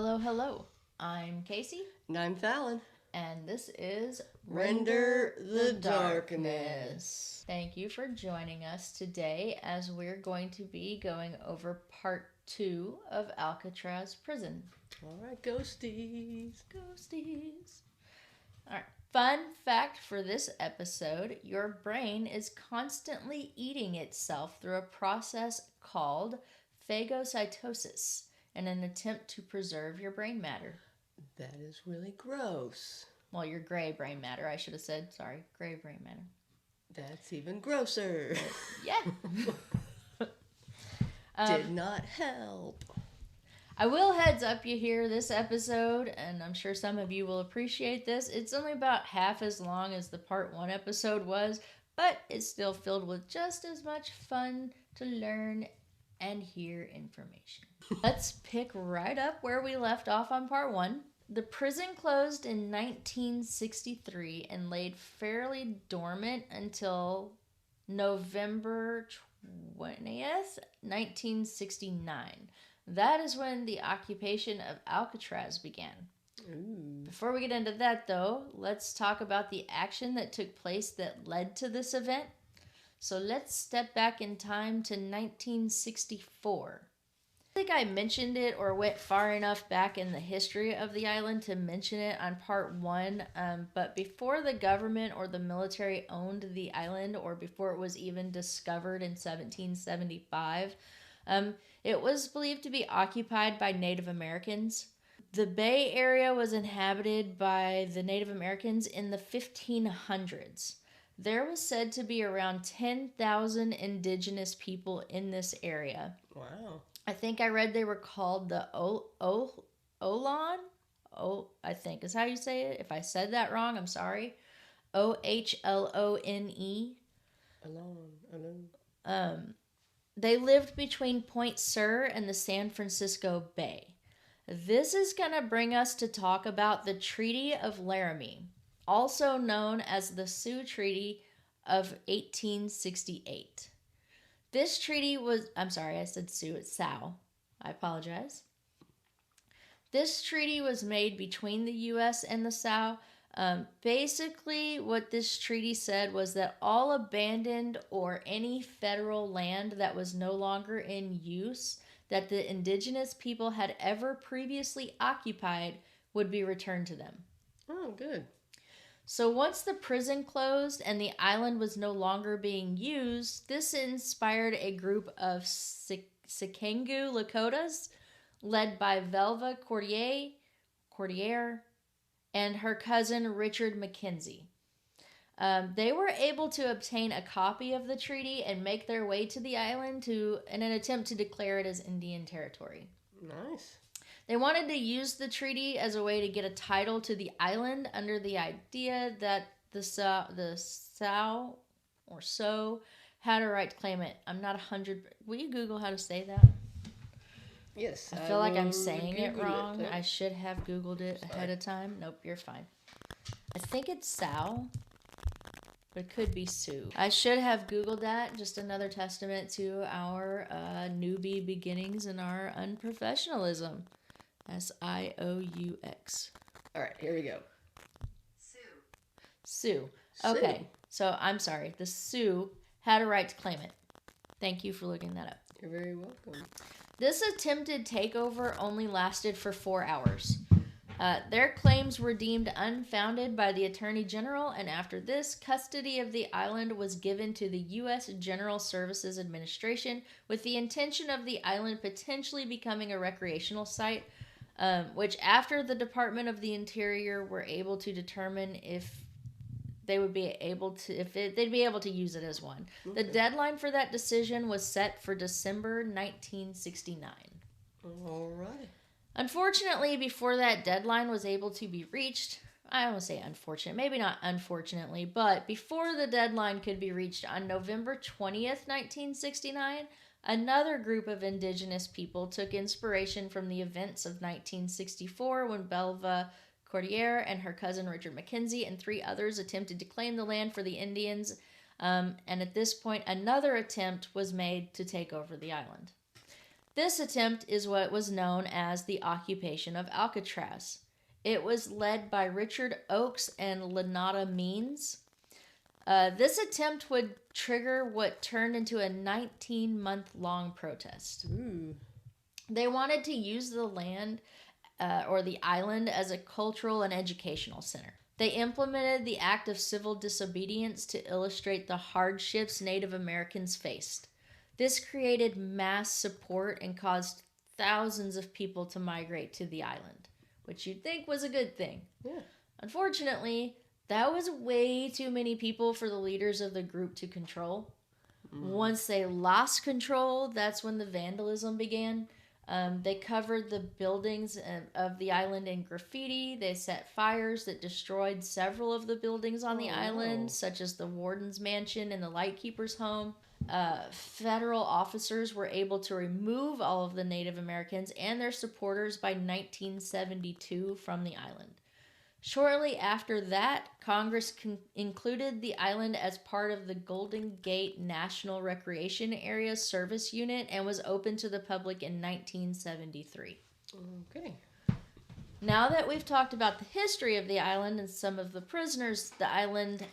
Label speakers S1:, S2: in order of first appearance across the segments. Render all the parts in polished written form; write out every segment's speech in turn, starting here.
S1: hello, hello. I'm Casey.
S2: And I'm Fallon.
S1: And this is
S2: Render the Darkness.
S1: Thank you for joining us today as we're going to be going over part 2 of Alcatraz prison.
S2: All right, ghosties.
S1: Ghosties. All right. Fun fact for this episode, your brain is constantly eating itself through a process called phagocytosis in an attempt to preserve your brain matter.
S2: That is really gross.
S1: Well, your gray brain matter, I should have said. Sorry, gray brain matter.
S2: That's even grosser.
S1: Yeah.
S2: Did not help.
S1: I will heads up you here this episode, and I'm sure some of you will appreciate this. It's only about half as long as the part 1 episode was, but it's still filled with just as much fun to learn and hear information. Let's pick right up where we left off on part 1. The prison closed in 1963 and laid fairly dormant until November 20th, 1969. That is when the occupation of Alcatraz began.
S2: Ooh.
S1: Before we get into that, though, let's talk about the action that took place that led to this event. So let's step back in time to 1964. I think I mentioned it or went far enough back in the history of the island to mention it on part 1, but before the government or the military owned the island, or before it was even discovered in 1775, it was believed to be occupied by Native Americans. The Bay Area was inhabited by the Native Americans in the 1500s. There was said to be around 10,000 indigenous people in this area.
S2: Wow.
S1: I think I read they were called the Olon. I think is how you say it. If I said that wrong, I'm sorry. Ohlone.
S2: Alone.
S1: They lived between Point Sur and the San Francisco Bay. This is going to bring us to talk about the Treaty of Laramie, also known as the Sioux Treaty of 1868. This treaty was, I'm sorry, I said Sioux, it's Sow. I apologize. This treaty was made between the U.S. and the Sow. Basically, what this treaty said was that all abandoned or any federal land that was no longer in use that the indigenous people had ever previously occupied would be returned to them.
S2: Oh, good.
S1: So once the prison closed and the island was no longer being used, this inspired a group of Sikangu Lakotas led by Velva Cordier and her cousin Richard Mackenzie. They were able to obtain a copy of the treaty and make their way to the island in an attempt to declare it as Indian territory.
S2: Nice.
S1: They wanted to use the treaty as a way to get a title to the island under the idea that the Sow or So had a right to claim it. I'm not 100. Will you Google how to say that?
S2: Yes.
S1: I feel like I'm saying it
S2: Google
S1: wrong. I should have Googled it ahead of time. Nope, you're fine. I think it's Sow, but it could be Sioux. I should have Googled that. Just another testament to our newbie beginnings and our unprofessionalism. Sioux.
S2: All right, here we go.
S1: Sioux. Okay, so I'm sorry. The Sioux had a right to claim it. Thank you for looking that up.
S2: You're very welcome.
S1: This attempted takeover only lasted for 4 hours. Their claims were deemed unfounded by the Attorney General, and after this, custody of the island was given to the U.S. General Services Administration with the intention of the island potentially becoming a recreational site, which after the Department of the Interior were able to determine if they would be able to, they'd be able to use it as one. Okay. The deadline for that decision was set for December 1969.
S2: All right.
S1: Unfortunately, before that deadline was able to be reached, I don't want to say unfortunate, maybe not unfortunately, but before the deadline could be reached on November 20th, 1969, another group of indigenous people took inspiration from the events of 1964 when Belva Cordier and her cousin Richard Mackenzie and 3 others attempted to claim the land for the Indians, and at this point, another attempt was made to take over the island. This attempt is what was known as the occupation of Alcatraz. It was led by Richard Oakes and Lenata Means. This attempt would trigger what turned into a 19-month-long protest.
S2: Ooh.
S1: They wanted to use the land or the island as a cultural and educational center. They implemented the act of civil disobedience to illustrate the hardships Native Americans faced. This created mass support and caused thousands of people to migrate to the island, which you'd think was a good thing.
S2: Yeah.
S1: Unfortunately, that was way too many people for the leaders of the group to control. Once they lost control, that's when the vandalism began. They covered the buildings of the island in graffiti. They set fires that destroyed several of the buildings on the island, such as the warden's mansion and the lightkeeper's home. Federal officers were able to remove all of the Native Americans and their supporters by 1972 from the island. Shortly after that, Congress included the island as part of the Golden Gate National Recreation Area Service Unit and was open to the public in 1973.
S2: Okay.
S1: Now that we've talked about the history of the island and some of the prisoners the island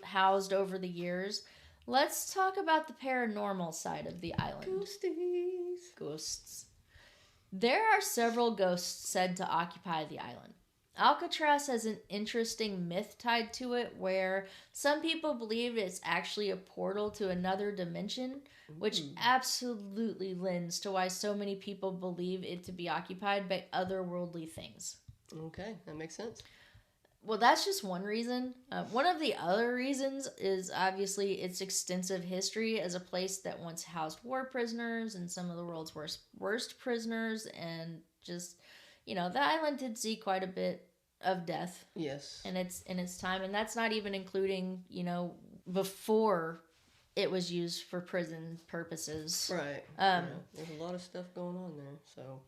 S1: housed over the years, let's talk about the paranormal side of the island.
S2: Ghosties.
S1: Ghosts. There are several ghosts said to occupy the island. Alcatraz has an interesting myth tied to it where some people believe it's actually a portal to another dimension, which absolutely lends to why so many people believe it to be occupied by otherworldly things.
S2: Okay, that makes sense.
S1: Well, that's just one reason. One of the other reasons is obviously its extensive history as a place that once housed war prisoners and some of the world's worst prisoners, and just, the island did see quite a bit of death.
S2: Yes.
S1: in its time, and that's not even including, before it was used for prison purposes.
S2: Right. There's a lot of stuff going on there, so.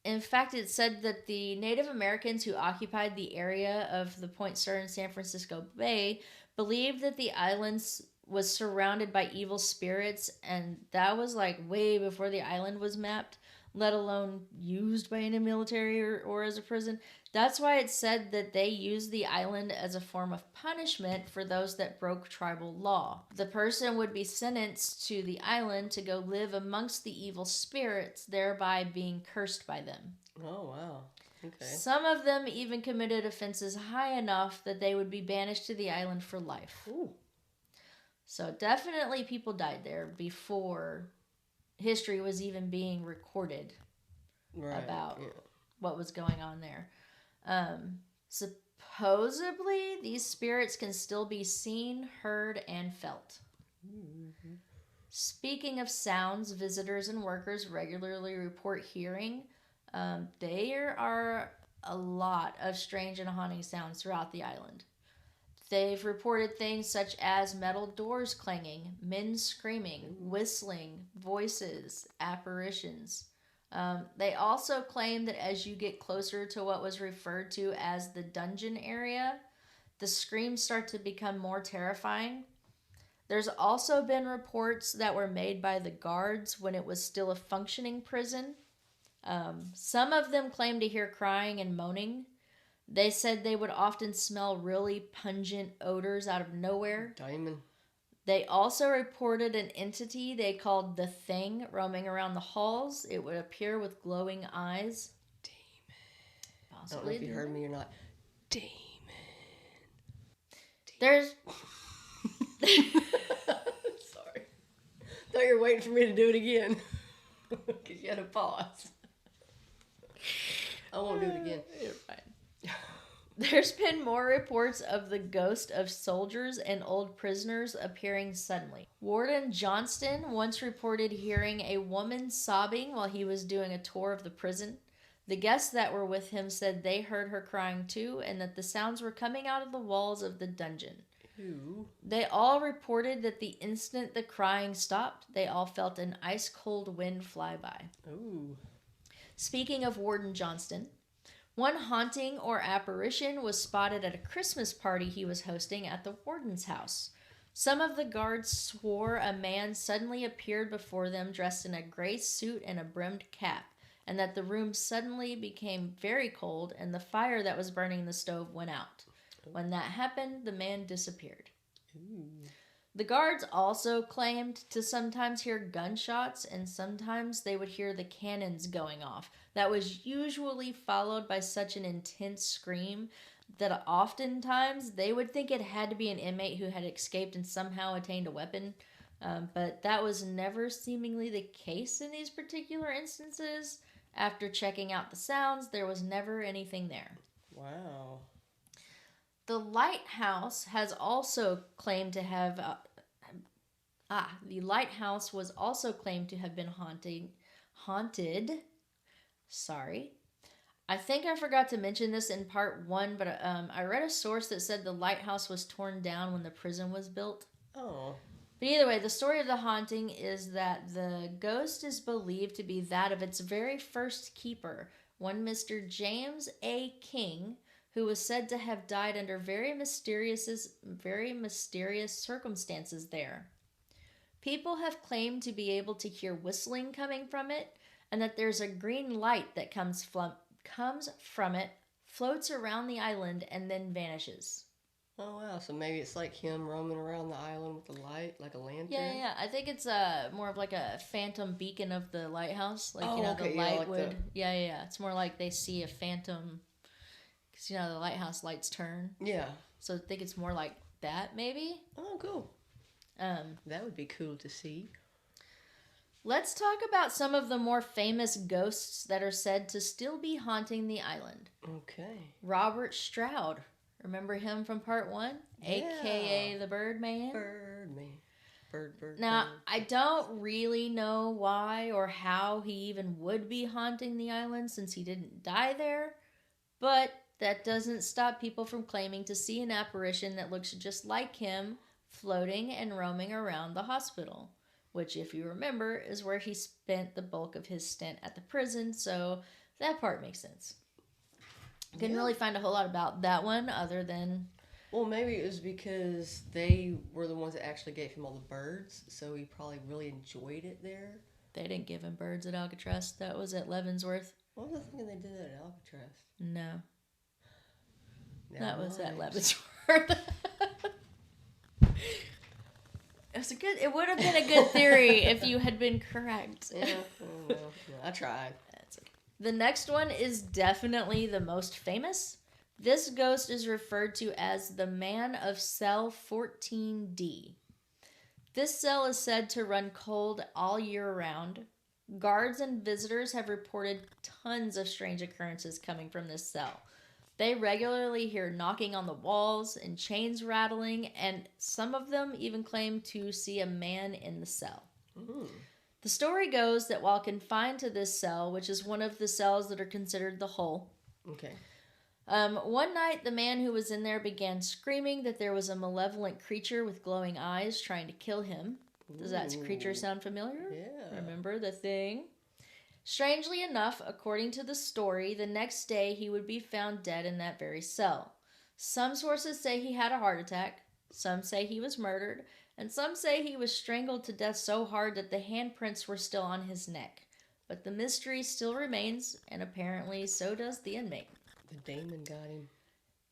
S1: In fact, it's said that the Native Americans who occupied the area of the Point Sur in San Francisco Bay believed that the island was surrounded by evil spirits, and that was like way before the island was mapped, let alone used by any military or as a prison. That's why it's said that they used the island as a form of punishment for those that broke tribal law. The person would be sentenced to the island to go live amongst the evil spirits, thereby being cursed by them.
S2: Oh, wow. Okay.
S1: Some of them even committed offenses high enough that they would be banished to the island for life.
S2: Ooh.
S1: So definitely people died there before history was even being recorded about what was going on there. Supposedly, these spirits can still be seen, heard, and felt.
S2: Mm-hmm.
S1: Speaking of sounds, visitors and workers regularly report hearing. There are a lot of strange and haunting sounds throughout the island. They've reported things such as metal doors clanging, men screaming, whistling, voices, apparitions. They also claim that as you get closer to what was referred to as the dungeon area, the screams start to become more terrifying. There's also been reports that were made by the guards when it was still a functioning prison. Some of them claim to hear crying and moaning. They said they would often smell really pungent odors out of nowhere.
S2: Diamond.
S1: They also reported an entity they called the Thing roaming around the halls. It would appear with glowing eyes.
S2: Demon. I don't know if you heard me or not. Demon.
S1: There's...
S2: Sorry. Thought you were waiting for me to do it again. Because you had to pause. I won't do it again.
S1: You're fine. There's been more reports of the ghost of soldiers and old prisoners appearing suddenly. Warden Johnston once reported hearing a woman sobbing while he was doing a tour of the prison. The guests that were with him said they heard her crying too, and that the sounds were coming out of the walls of the dungeon.
S2: Ew.
S1: They all reported that the instant the crying stopped, they all felt an ice-cold wind fly by.
S2: Ooh.
S1: Speaking of Warden Johnston, one haunting or apparition was spotted at a Christmas party he was hosting at the warden's house. Some of the guards swore a man suddenly appeared before them dressed in a gray suit and a brimmed cap, and that the room suddenly became very cold and the fire that was burning in the stove went out. When that happened, the man disappeared.
S2: Ooh.
S1: The guards also claimed to sometimes hear gunshots, and sometimes they would hear the cannons going off. That was usually followed by such an intense scream that oftentimes they would think it had to be an inmate who had escaped and somehow attained a weapon. But that was never seemingly the case in these particular instances. After checking out the sounds, there was never anything there.
S2: Wow.
S1: The lighthouse has also claimed to have the lighthouse was also claimed to have been haunted. Sorry. I think I forgot to mention this in part 1, but I read a source that said the lighthouse was torn down when the prison was built.
S2: Oh.
S1: But either way, the story of the haunting is that the ghost is believed to be that of its very first keeper, one Mr. James A. King, who was said to have died under very mysterious circumstances there. People have claimed to be able to hear whistling coming from it, and that there's a green light that comes from it, floats around the island, and then vanishes.
S2: Oh, wow. So maybe it's like him roaming around the island with a light, like a lantern?
S1: Yeah. I think it's more of like a phantom beacon of the lighthouse. Like,
S2: okay.
S1: the light
S2: like
S1: would... Yeah. It's more like they see a phantom... Because, the lighthouse lights turn.
S2: Yeah.
S1: So I think it's more like that, maybe?
S2: Oh, cool. That would be cool to see.
S1: Let's talk about some of the more famous ghosts that are said to still be haunting the island.
S2: Okay.
S1: Robert Stroud. Remember him from part 1?
S2: Yeah.
S1: A.K.A. the Birdman?
S2: Birdman. Bird.
S1: Now, I don't really know why or how he even would be haunting the island since he didn't die there, but that doesn't stop people from claiming to see an apparition that looks just like him floating and roaming around the hospital, which, if you remember, is where he spent the bulk of his stint at the prison, so that part makes sense. Couldn't really find a whole lot about that one other than...
S2: Well, maybe it was because they were the ones that actually gave him all the birds, so he probably really enjoyed it there.
S1: They didn't give him birds at Alcatraz. That was at Leavenworth.
S2: What was I thinking they did that at Alcatraz?
S1: No.
S2: Never
S1: That was at
S2: mind.
S1: Leavenworth. It would have been a good theory if you had been correct.
S2: Yeah, well, I tried.
S1: That's okay. The next one is definitely the most famous. This ghost is referred to as the Man of Cell 14D. This cell is said to run cold all year round. Guards and visitors have reported tons of strange occurrences coming from this cell. They regularly hear knocking on the walls and chains rattling, and some of them even claim to see a man in the cell.
S2: Mm.
S1: The story goes that while confined to this cell, which is one of the cells that are considered the hole,
S2: Okay.
S1: one night the man who was in there began screaming that there was a malevolent creature with glowing eyes trying to kill him. Does that creature sound familiar?
S2: Yeah.
S1: Remember the thing? Strangely enough, according to the story, the next day he would be found dead in that very cell. Some sources say he had a heart attack, some say he was murdered, and some say he was strangled to death so hard that the handprints were still on his neck. But the mystery still remains, and apparently so does the inmate.
S2: The daemon got him.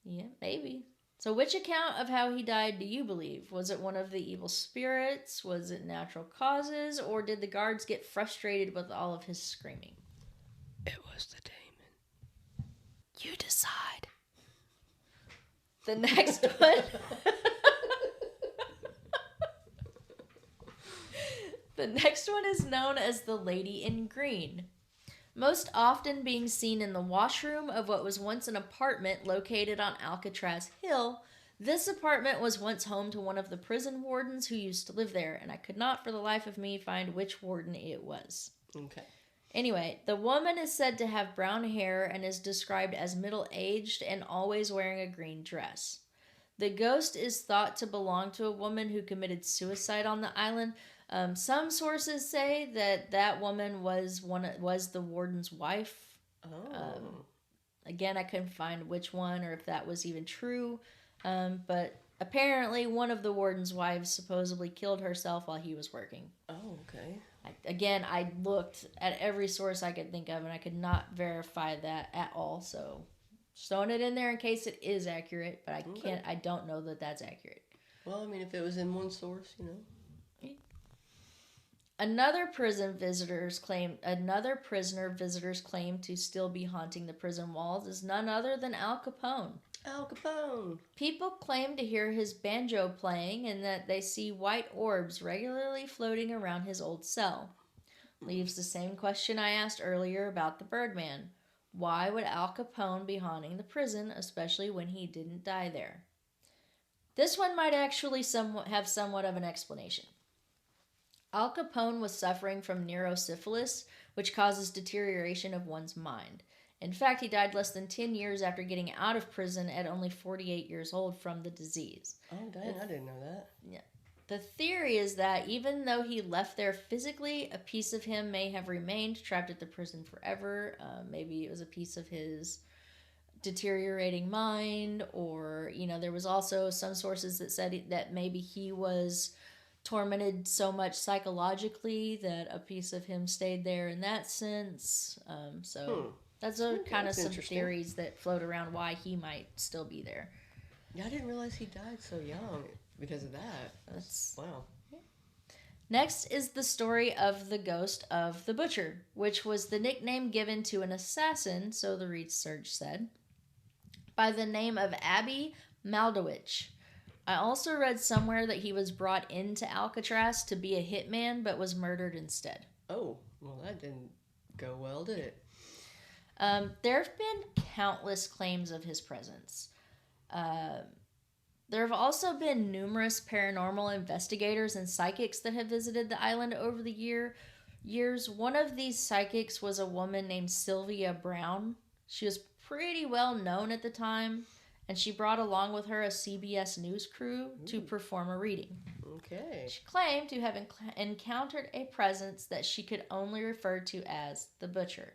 S1: Yeah, maybe. So which account of how he died do you believe? Was it one of the evil spirits? Was it natural causes? Or did the guards get frustrated with all of his screaming?
S2: It was the daemon.
S1: You decide. The next one. The next one is known as the Lady in Green. Most often being seen in the washroom of what was once an apartment located on Alcatraz Hill, this apartment was once home to one of the prison wardens who used to live there, and I could not for the life of me find which warden it was.
S2: Okay.
S1: Anyway, the woman is said to have brown hair and is described as middle-aged and always wearing a green dress. The ghost is thought to belong to a woman who committed suicide on the island. Some sources say that woman was the warden's wife.
S2: Oh.
S1: Again, I couldn't find which one or if that was even true. But Apparently, one of the warden's wives supposedly killed herself while he was working.
S2: Oh, okay.
S1: I looked at every source I could think of, and I could not verify that at all. So, just throwing it in there in case it is accurate, but I
S2: Okay.
S1: can't. I don't know that that's accurate.
S2: Well, I mean, if it was in one source, you know.
S1: Another prisoner visitors claim to still be haunting the prison walls is none other than Al Capone.
S2: Al Capone.
S1: People claim to hear his banjo playing and that they see white orbs regularly floating around his old cell. Leaves the same question I asked earlier about the Birdman. Why would Al Capone be haunting the prison, especially when he didn't die there? This one might actually have somewhat of an explanation. Al Capone was suffering from neurosyphilis, which causes deterioration of one's mind. In fact, he died less than 10 years after getting out of prison at only 48 years old from the disease.
S2: Oh, dang, I didn't know that.
S1: Yeah. The theory is that even though he left there physically, a piece of him may have remained trapped at the prison forever. Maybe it was a piece of his deteriorating mind, or, there was also some sources that said that maybe he was tormented so much psychologically that a piece of him stayed there in that sense. That's kind of some theories that float around why he might still be there.
S2: Yeah, I didn't realize he died so young because of that. That's wow.
S1: Yeah. Next is the story of the ghost of the butcher, which was the nickname given to an assassin, so the research said, by the name of Abby Maldowich. I also read somewhere that he was brought into Alcatraz to be a hitman, but was murdered instead.
S2: Oh, well, that didn't go well, did it?
S1: There have been countless claims of his presence. There have also been numerous paranormal investigators and psychics that have visited the island over the years. One of these psychics was a woman named Sylvia Brown. She was pretty well known at the time, and she brought along with her a CBS News crew to perform a reading.
S2: Okay.
S1: She claimed to have encountered a presence that she could only refer to as the Butcher.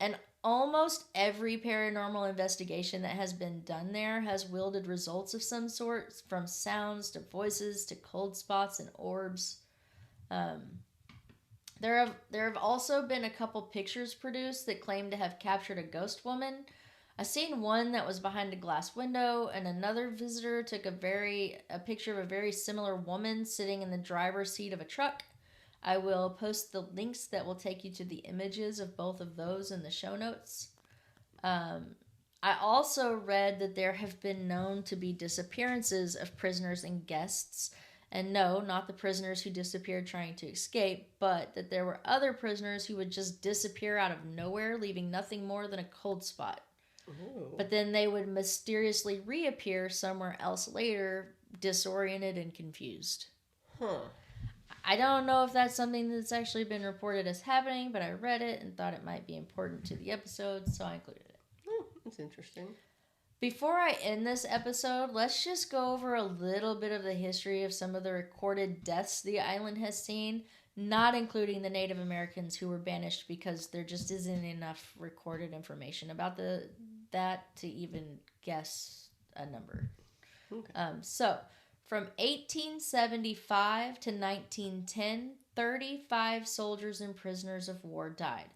S1: And almost every paranormal investigation that has been done there has wielded results of some sort, from sounds to voices to cold spots and orbs. There have also been a couple pictures produced that claim to have captured a ghost woman. I seen one that was behind a glass window, and another visitor took a picture of a very similar woman sitting in the driver's seat of a truck. I will post the links that will take you to the images of both of those in the show notes. I also read that there have been known to be disappearances of prisoners and guests. And no, not the prisoners who disappeared trying to escape, but that there were other prisoners who would just disappear out of nowhere, leaving nothing more than a cold spot.
S2: Ooh.
S1: But then they would mysteriously reappear somewhere else later, disoriented and confused.
S2: Huh.
S1: I don't know if that's something that's actually been reported as happening, but I read it and thought it might be important to the episode, so I included it.
S2: Oh, that's interesting.
S1: Before I end this episode, let's just go over a little bit of the history of some of the recorded deaths the island has seen, not including the Native Americans who were banished because there just isn't enough recorded information about that to even guess a number.
S2: Okay.
S1: So, from 1875 to 1910, 35 soldiers and prisoners of war died.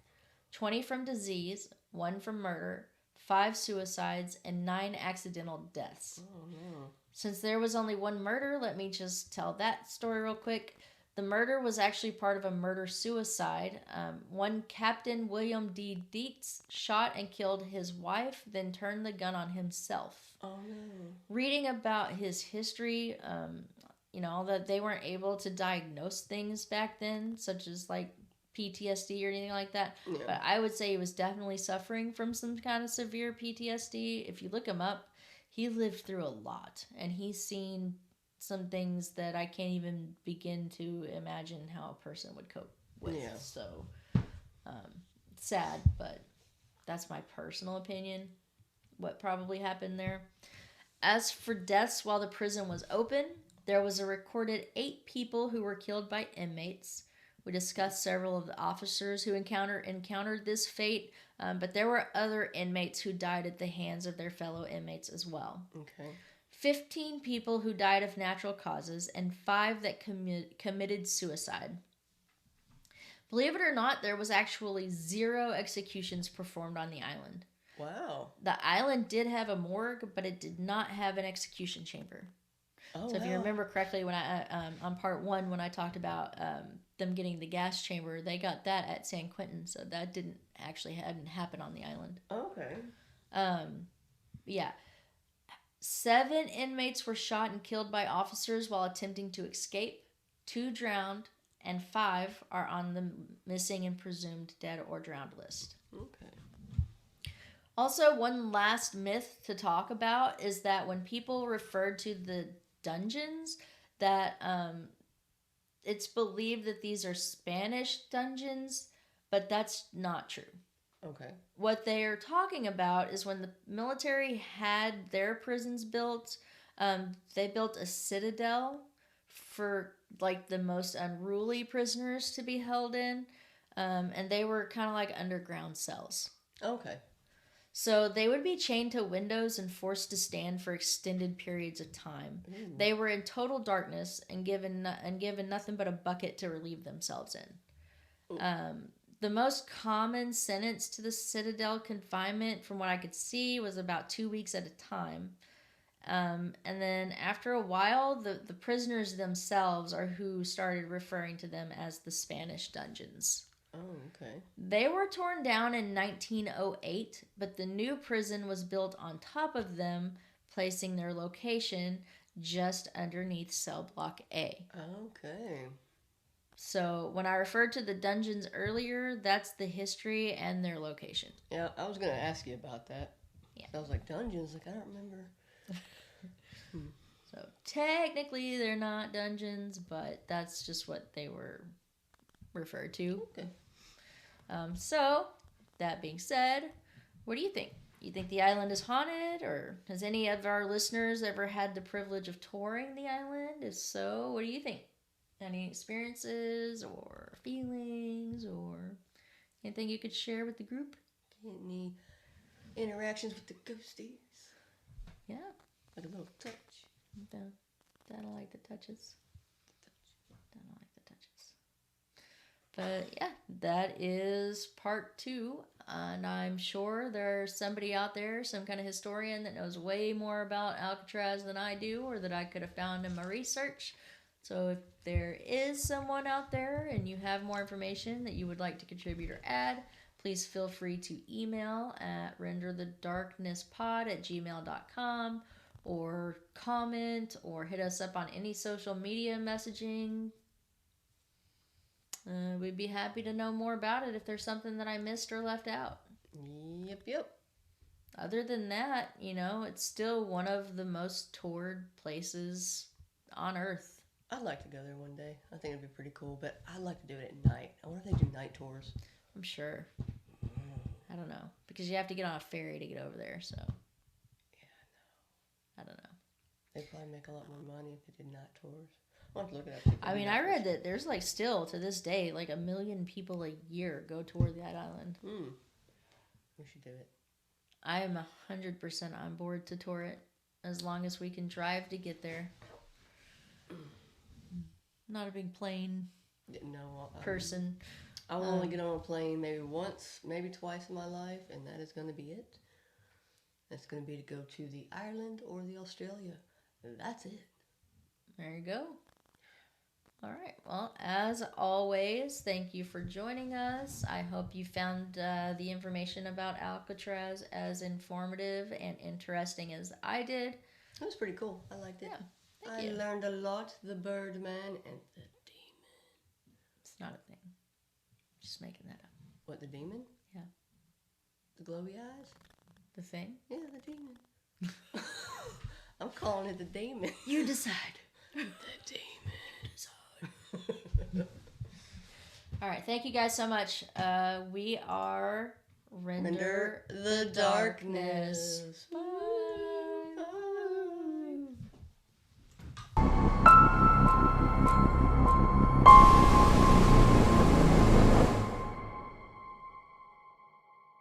S1: 20 from disease, 1 from murder, 5 suicides, and 9 accidental deaths.
S2: Oh, no.
S1: Since there was only 1 murder, let me just tell that story real quick. The murder was actually part of a murder-suicide. One Captain William D. Dietz shot and killed his wife, then turned the gun on himself.
S2: Oh, no.
S1: Reading about his history, that they weren't able to diagnose things back then, such as like PTSD or anything like that.
S2: Yeah.
S1: But I would say he was definitely suffering from some kind of severe PTSD. If you look him up, he lived through a lot, and he's seen some things that I can't even begin to imagine how a person would cope with.
S2: Yeah.
S1: So, sad, but that's my personal opinion, what probably happened there. As for deaths while the prison was open, there was a recorded 8 people who were killed by inmates. We discussed several of the officers who encountered this fate, but there were other inmates who died at the hands of their fellow inmates as well.
S2: Okay.
S1: 15 people who died of natural causes, and 5 that committed suicide. Believe it or not, there was actually 0 executions performed on the island.
S2: Wow.
S1: The island did have a morgue, but it did not have an execution chamber.
S2: Oh,
S1: so if you remember correctly, when I on part 1, when I talked about them getting the gas chamber, they got that at San Quentin, so that hadn't happened on the island.
S2: Okay.
S1: Yeah. 7 inmates were shot and killed by officers while attempting to escape. 2 drowned, and 5 are on the missing and presumed dead or drowned list.
S2: Okay.
S1: Also, one last myth to talk about is that when people refer to the dungeons, that it's believed that these are Spanish dungeons, but that's not true.
S2: Okay.
S1: What they are talking about is when the military had their prisons built, they built a citadel for like the most unruly prisoners to be held in, and they were kind of like underground cells.
S2: Okay.
S1: So they would be chained to windows and forced to stand for extended periods of time.
S2: Ooh.
S1: They were in total darkness and given nothing but a bucket to relieve themselves in. The most common sentence to the citadel confinement, from what I could see, was about 2 weeks at a time. And then after a while, the prisoners themselves are who started referring to them as the Spanish dungeons.
S2: Oh, okay.
S1: They were torn down in 1908, but the new prison was built on top of them, placing their location just underneath cell block A.
S2: Okay.
S1: So when I referred to the dungeons earlier, that's the history and their location.
S2: Yeah, I was going to ask you about that.
S1: Yeah.
S2: I was like, dungeons? Like, I don't remember.
S1: So technically they're not dungeons, but that's just what they were referred to.
S2: Okay.
S1: So, that being said, what do you think? You think the island is haunted, or has any of our listeners ever had the privilege of touring the island? If so, what do you think? Any experiences or feelings or anything you could share with the group?
S2: Any interactions with the ghosties?
S1: Yeah.
S2: Like a little touch.
S1: I don't like the touches. But yeah, that is part 2. And I'm sure there's somebody out there, some kind of historian that knows way more about Alcatraz than I do, or that I could have found in my research. So if there is someone out there and you have more information that you would like to contribute or add, please feel free to email at renderthedarknesspod@gmail.com, or comment or hit us up on any social media messaging. We'd be happy to know more about it if there's something that I missed or left out.
S2: Yep.
S1: Other than that, it's still one of the most toured places on Earth.
S2: I'd like to go there one day. I think it'd be pretty cool, but I'd like to do it at night. I wonder if they do night tours.
S1: I'm sure. I don't know. Because you have to get on a ferry to get over there, so.
S2: Yeah,
S1: I don't know.
S2: They'd probably make a lot more money if they did night tours. I'll have to look it up.
S1: I mean, I read that there's still to this day 1 million people a year go tour that island.
S2: We should do it.
S1: I am 100% on board to tour it, as long as we can drive to get there. Not a big plane person.
S2: I will only get on a plane maybe once, maybe twice in my life, and that is going to be it. That's going to be to go to the Ireland or the Australia. That's it.
S1: There you go. All right. Well, as always, thank you for joining us. I hope you found the information about Alcatraz as informative and interesting as I did.
S2: It was pretty cool. I liked it.
S1: Yeah.
S2: I learned a lot. The Birdman and the Demon.
S1: It's not a thing. Just making that up.
S2: What, the Demon?
S1: Yeah.
S2: The glowy eyes?
S1: The thing?
S2: Yeah, the Demon. I'm calling it the Demon.
S1: You decide.
S2: The Demon.
S1: All right. Thank you guys so much. We are Render
S2: the Darkness. Bye.